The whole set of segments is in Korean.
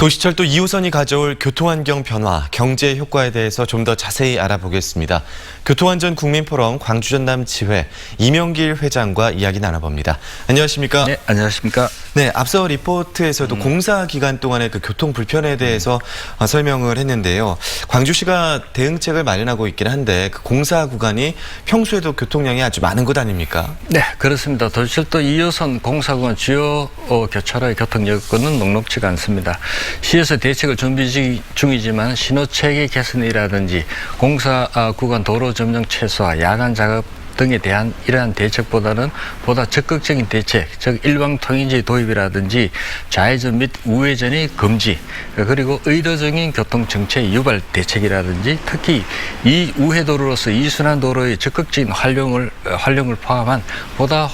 도시철도 2호선이 가져올 교통환경 변화, 경제 효과에 대해서 좀 더 자세히 알아보겠습니다. 교통안전 국민포럼 광주전남지회 이명길 회장과 이야기 나눠봅니다. 안녕하십니까? 네, 안녕하십니까? 네, 앞서 리포트에서도 공사 기간 동안의 그 교통 불편에 대해서 설명을 했는데요. 광주시가 대응책을 마련하고 있긴 한데 그 공사 구간이 평소에도 교통량이 아주 많은 것 아닙니까? 네, 그렇습니다. 도시철도 2호선 공사 구간 주요 교차로의 교통 여건은 녹록지가 않습니다. 시에서 대책을 준비 중이지만 신호체계 개선이라든지 공사 구간 도로 점령 최소화, 야간 작업 등에 대한 이러한 대책보다는 보다 적극적인 대책, 즉 일방통행제 도입이라든지 좌회전 및 우회전의 금지, 그리고 의도적인 교통정체 유발 대책이라든지 특히 이 우회도로로서 이순환 도로의 적극적인 활용을 포함한 보다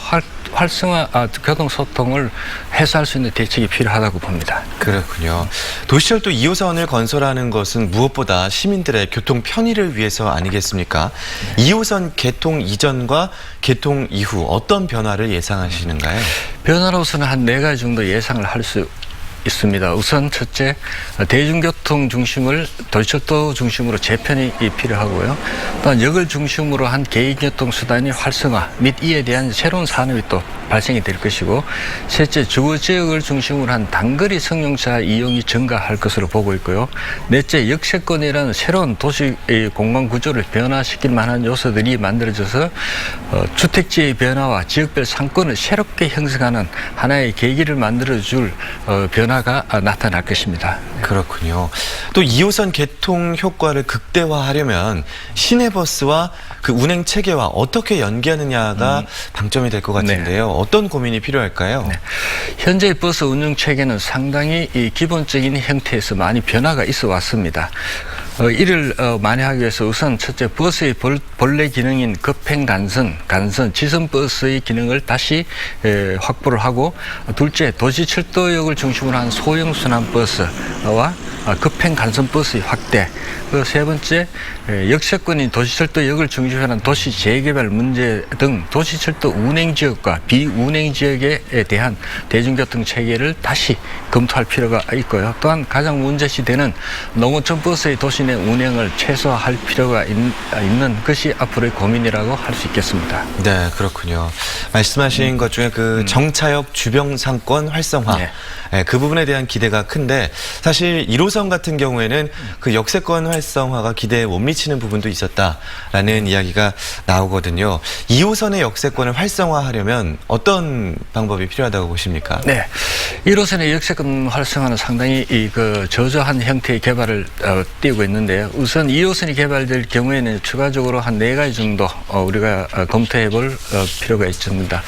활성화 교통소통을 해소할 수 있는 대책이 필요하다고 봅니다. 그렇군요. 도시철도 2호선을 건설하는 것은 무엇보다 시민들의 교통 편의를 위해서 아니겠습니까? 2호선 개통 이전과 개통 이후 어떤 변화를 예상하시는가요? 변화로서는 한 4가지 정도 예상을 할 수 있습니다. 우선 첫째, 대중교통 중심을 도시철도 중심으로 재편이 필요하고요. 또한 역을 중심으로 한 개인교통 수단의 활성화 및 이에 대한 새로운 산업이 또 발생이 될 것이고, 셋째, 주거지역을 중심으로 한 단거리 승용차 이용이 증가할 것으로 보고 있고요. 넷째, 역세권이라는 새로운 도시 공간 구조를 변화시킬 만한 요소들이 만들어져서 주택지의 변화와 지역별 상권을 새롭게 형성하는 하나의 계기를 만들어줄 변화가 나타날 것입니다. 그렇군요. 또 2호선 개통 효과를 극대화하려면 시내버스와 그 운행 체계와 어떻게 연계하느냐가 방점이 될 것 같은데요. 네. 어떤 고민이 필요할까요? 네. 현재 버스 운영 체계는 상당히 기본적인 형태에서 많이 변화가 있어 왔습니다. 이를 만회하기 위해서 우선 첫째, 버스의 본래 기능인 급행 간선, 지선버스의 기능을 다시 확보를 하고, 둘째, 도시철도역을 중심으로 한 소형 순환버스와 급행 간선버스의 확대, 세 번째, 역세권인 도시철도역을 중심으로 한 도시 재개발 문제 등 도시철도 운행지역과 비운행지역에 대한 대중교통 체계를 다시 검토할 필요가 있고요. 또한 가장 문제시되는 농어촌 버스의 도시 내 운행을 최소화할 필요가 있는 것이 앞으로의 고민이라고 할 수 있겠습니다. 네, 그렇군요. 말씀하신 것 중에 그 정차역 주변 상권 활성화, 네, 그 부분에 대한 기대가 큰데 사실 1호선 같은 경우에는 그 역세권 활성화가 기대에 못 미치는 부분도 있었다라는 이야기가 나오거든요. 2호선의 역세권을 활성화하려면 어떤 방법이 필요하다고 보십니까? 네, 1호선의 역세권 활성화는 상당히 저조한 형태의 개발을 띄우고 있는데요. 우선 2호선이 개발될 경우에는 추가적으로 한 4가지 정도 우리가 검토해 볼 필요가 있습니다.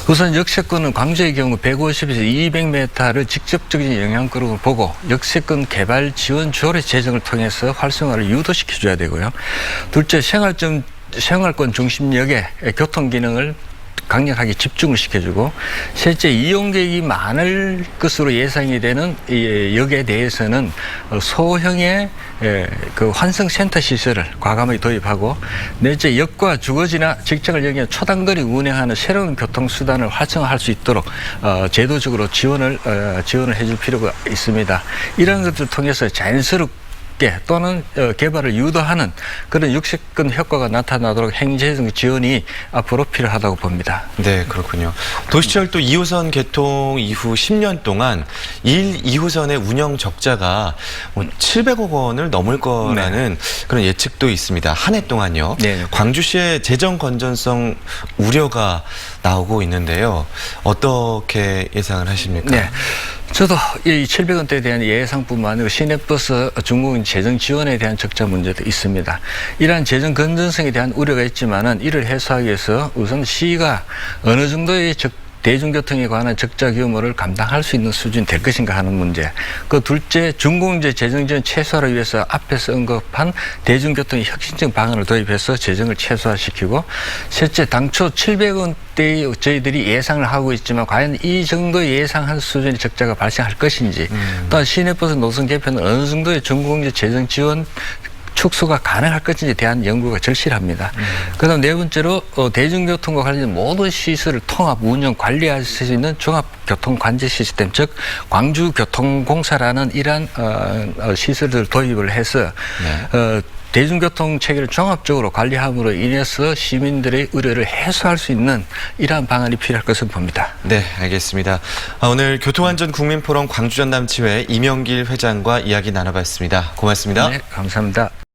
우선 역세권은 광주의 경우 150에서 200m를 직접적인 영향권으로 보고 역세권 개발 지원 조례 제정을 통해서 활성화를 유도시켜줘야 되고요. 둘째, 생활권 중심역의 교통 기능을 강력하게 집중을 시켜주고, 셋째, 이용객이 많을 것으로 예상이 되는 역에 대해서는 소형의 그 환승센터 시설을 과감하게 도입하고, 넷째, 역과 주거지나 직장을 연계한 초단거리 운행하는 새로운 교통수단을 활성화할 수 있도록 제도적으로 지원을 해줄 필요가 있습니다. 이런 것들을 통해서 자연스럽게 또는 개발을 유도하는 그런 역세권 효과가 나타나도록 행정적 지원이 앞으로 필요하다고 봅니다. 네, 그렇군요. 도시철도 2호선 개통 이후 10년 동안 1, 2호선의 운영 적자가 700억 원을 넘을 거라는 그런 예측도 있습니다. 한 해 동안요. 네. 광주시의 재정 건전성 우려가 나오고 있는데요. 어떻게 예상을 하십니까? 네. 저도 이 700원대에 대한 예상뿐만 아니라 시내버스 중공인 재정 지원에 대한 적자 문제도 있습니다. 이러한 재정 건전성에 대한 우려가 있지만은 이를 해소하기 위해서 우선 시가 어느 정도의 대중교통에 관한 적자 규모를 감당할 수 있는 수준이 될 것인가 하는 문제. 그 둘째, 중공제 재정 지원 최소화를 위해서 앞에서 언급한 대중교통의 혁신적 방안을 도입해서 재정을 최소화시키고, 셋째, 당초 700원대 저희들이 예상을 하고 있지만 과연 이 정도 예상한 수준의 적자가 발생할 것인지, 또한 시내버스 노선 개편은 어느 정도의 중공제 재정 지원 축소가 가능할 것인지에 대한 연구가 절실합니다. 그다음 네 번째로 대중교통과 관련된 모든 시설을 통합 운영 관리할 수 있는 종합교통관제 시스템, 즉 광주교통공사라는 이러한 시설들을 도입을 해서 대중교통 체계를 종합적으로 관리함으로 인해서 시민들의 우려를 해소할 수 있는 이러한 방안이 필요할 것을 봅니다. 네, 알겠습니다. 오늘 교통안전국민포럼 광주전남지회 이명길 회장과 이야기 나눠봤습니다. 고맙습니다. 네, 감사합니다.